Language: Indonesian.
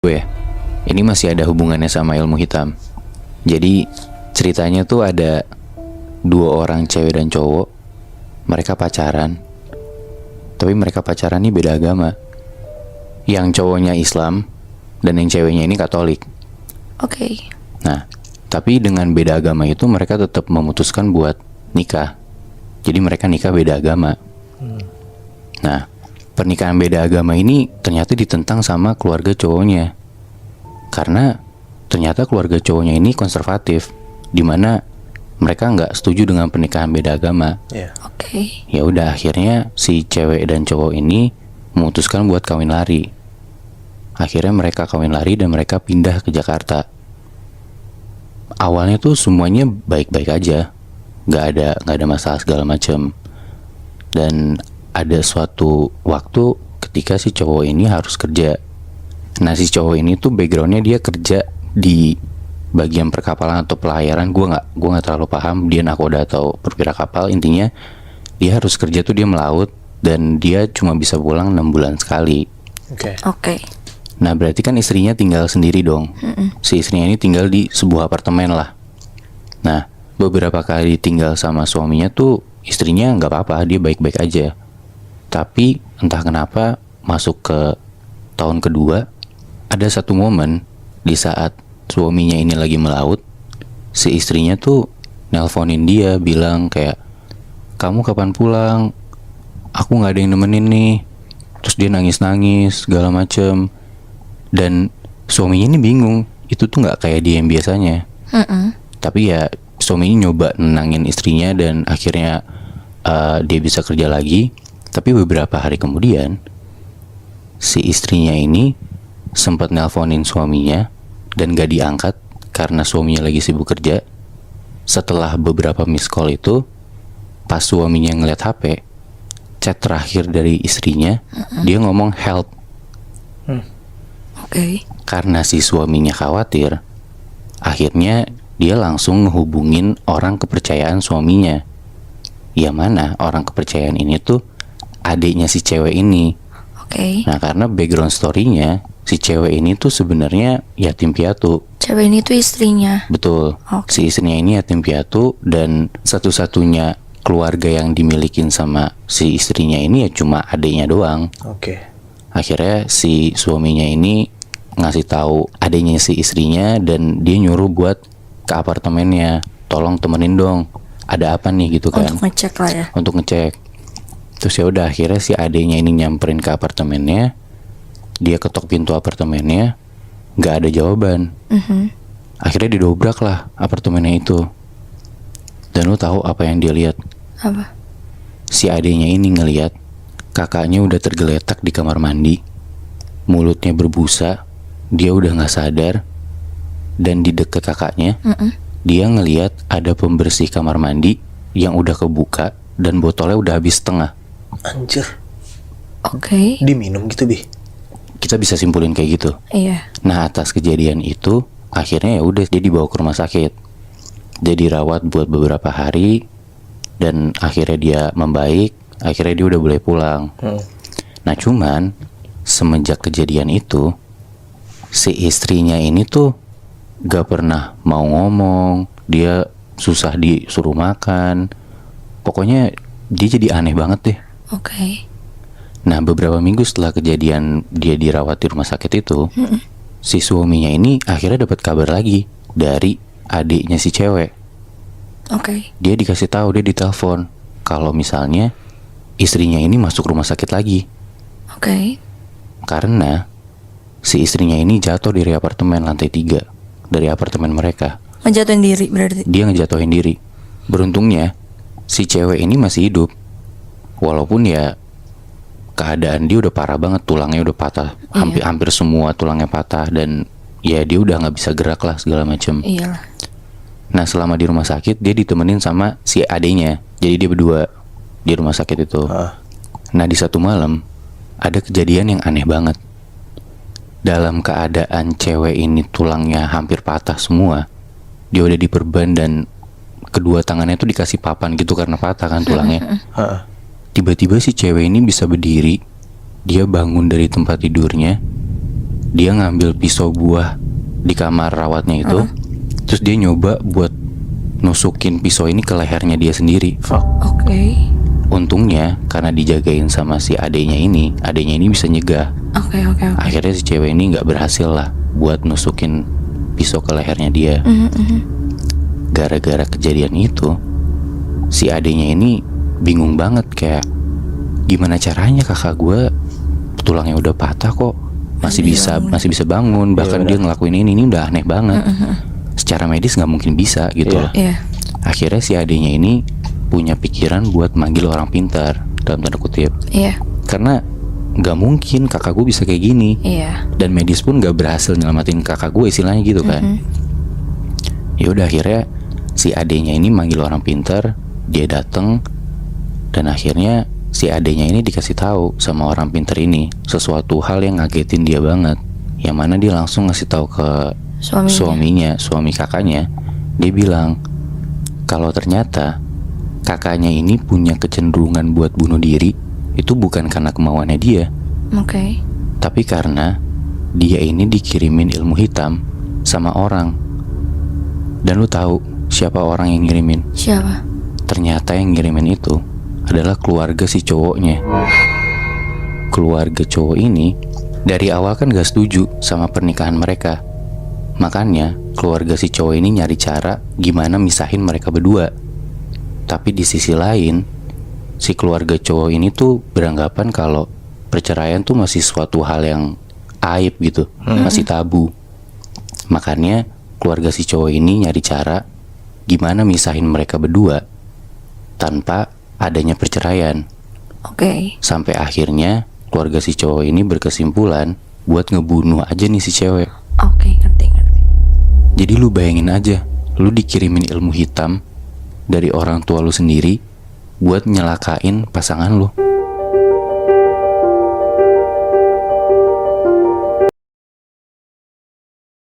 gue. Ini masih ada hubungannya sama ilmu hitam. Jadi ceritanya tuh ada dua orang cewek dan cowok. Mereka pacaran. Tapi mereka pacaran ini beda agama. Yang cowoknya Islam dan yang ceweknya ini Katolik. Oke. Nah, tapi dengan beda agama itu mereka tetap memutuskan buat nikah. Jadi mereka nikah beda agama. Nah, pernikahan beda agama ini ternyata ditentang sama keluarga cowoknya. Karena ternyata keluarga cowoknya ini konservatif, dimana mereka nggak setuju dengan pernikahan beda agama. Oke. Ya udah, akhirnya si cewek dan cowok ini memutuskan buat kawin lari. Akhirnya mereka kawin lari dan mereka pindah ke Jakarta. Awalnya tuh semuanya baik-baik aja, nggak ada masalah segala macam. Dan ada suatu waktu ketika si cowok ini harus kerja. Nah, si cowok ini tuh backgroundnya dia kerja di bagian perkapalan atau pelayaran. Gue nggak terlalu paham dia nakoda atau perwira kapal. Intinya dia harus kerja tuh, dia melaut dan dia cuma bisa pulang 6 bulan sekali. Oke. Nah, berarti kan istrinya tinggal sendiri dong. Si istrinya ini tinggal di sebuah apartemen lah. Nah, beberapa kali tinggal sama suaminya tuh istrinya nggak apa-apa, dia baik-baik aja. Tapi entah kenapa masuk ke tahun kedua, ada satu momen di saat suaminya ini lagi melaut, si istrinya tuh nelponin dia bilang kayak, kamu kapan pulang? Aku nggak ada yang nemenin nih. Terus dia nangis-nangis segala macem. Dan suaminya ini bingung, itu tuh nggak kayak dia yang biasanya. Tapi ya suaminya nyoba nenangin istrinya dan akhirnya dia bisa kerja lagi. Tapi beberapa hari kemudian si istrinya ini sempat nelponin suaminya dan gak diangkat karena suaminya lagi sibuk kerja. Setelah beberapa miss call itu, pas suaminya ngeliat HP, chat terakhir dari istrinya, dia ngomong help. Oke. Karena si suaminya khawatir, akhirnya dia langsung ngehubungin orang kepercayaan suaminya. Ya mana orang kepercayaan ini tuh adiknya si cewek ini. Oke. Nah, karena background story-nya si cewek ini tuh sebenarnya yatim piatu. Cewek ini tuh istrinya. Betul. Oke. Si istrinya ini yatim piatu dan satu-satunya keluarga yang dimilikin sama si istrinya ini ya cuma adiknya doang. Akhirnya si suaminya ini ngasih tahu adiknya si istrinya dan dia nyuruh buat ke apartemennya, tolong temenin dong. Ada apa nih gitu kan? Untuk ngecek lah ya. Untuk ngecek. Terus ya udah, akhirnya si adiknya ini nyamperin ke apartemennya. Dia ketok pintu apartemennya, nggak ada jawaban. Akhirnya didobrak lah apartemennya itu. Dan lu tahu apa yang dia lihat? Apa? Si adiknya ini ngelihat kakaknya udah tergeletak di kamar mandi, mulutnya berbusa, dia udah nggak sadar. Dan di dekat kakaknya, dia ngelihat ada pembersih kamar mandi yang udah kebuka dan botolnya udah habis setengah. Anjir, Oke. diminum gitu, Bi? Kita bisa simpulin kayak gitu. Iya. Nah, atas kejadian itu akhirnya ya udah dia dibawa ke rumah sakit. Dia dirawat buat beberapa hari dan akhirnya dia membaik. Akhirnya dia udah boleh pulang. Nah, cuman semenjak kejadian itu si istrinya ini tuh gak pernah mau ngomong. Dia susah disuruh makan. Pokoknya dia jadi aneh banget deh. Oke. Nah, beberapa minggu setelah kejadian dia dirawat di rumah sakit itu, si suaminya ini akhirnya dapat kabar lagi dari adiknya si cewek. Oke. Dia dikasih tahu, dia ditelepon kalau misalnya istrinya ini masuk rumah sakit lagi. Oke. Karena si istrinya ini jatuh dari apartemen lantai 3 dari apartemen mereka. Ngejatuhin diri berarti. Dia ngejatuhin diri. Beruntungnya si cewek ini masih hidup. Walaupun ya keadaan dia udah parah banget, tulangnya udah patah, hampir semua tulangnya patah dan ya dia udah nggak bisa gerak lah segala macem. Iyalah. Nah, selama di rumah sakit dia ditemenin sama si adiknya, jadi dia berdua di rumah sakit itu. Nah, di satu malam ada kejadian yang aneh banget. Dalam keadaan cewek ini tulangnya hampir patah semua, dia udah diperban dan kedua tangannya tuh dikasih papan gitu karena patah kan tulangnya. Tiba-tiba si cewek ini bisa berdiri. Dia bangun dari tempat tidurnya. dia ngambil pisau buah di kamar rawatnya itu, terus dia nyoba buat nusukin pisau ini ke lehernya dia sendiri. Fuck. Oke. Untungnya karena dijagain sama si adenya ini bisa nyegah. Oke. Akhirnya si cewek ini nggak berhasil lah buat nusukin pisau ke lehernya dia. Gara-gara kejadian itu, si adenya ini bingung banget, kayak gimana caranya kakak gue tulangnya udah patah kok masih bisa bangun, bahkan dia ngelakuin ini udah aneh banget. Secara medis nggak mungkin bisa gitu loh. Akhirnya si adenya ini punya pikiran buat manggil orang pintar dalam tanda kutip. Karena nggak mungkin kakak gue bisa kayak gini. Dan medis pun nggak berhasil nyelamatin kakak gue, istilahnya gitu kan. Ya udah, akhirnya si adenya ini manggil orang pintar, dia dateng, dan akhirnya si adenya ini dikasih tahu sama orang pintar ini sesuatu hal yang ngagetin dia banget. Yang mana dia langsung ngasih tahu ke suami kakaknya. Dia bilang kalau ternyata kakaknya ini punya kecenderungan buat bunuh diri itu bukan karena kemauannya dia. Tapi karena dia ini dikirimin ilmu hitam sama orang. Dan lu tahu siapa orang yang ngirimin? Siapa? Ternyata yang ngirimin itu adalah keluarga si cowoknya. Keluarga cowok ini dari awal kan gak setuju sama pernikahan mereka. Makanya keluarga si cowok ini nyari cara gimana misahin mereka berdua. Tapi di sisi lain, si keluarga cowok ini tuh beranggapan kalau perceraian tuh masih suatu hal yang aib gitu, masih tabu. Makanya keluarga si cowok ini nyari cara gimana misahin mereka berdua tanpa adanya perceraian. Sampai akhirnya keluarga si cowok ini berkesimpulan buat ngebunuh aja nih si cewek. Ngerti. Jadi lu bayangin aja, lu dikirimin ilmu hitam dari orang tua lu sendiri buat nyelakain pasangan lu.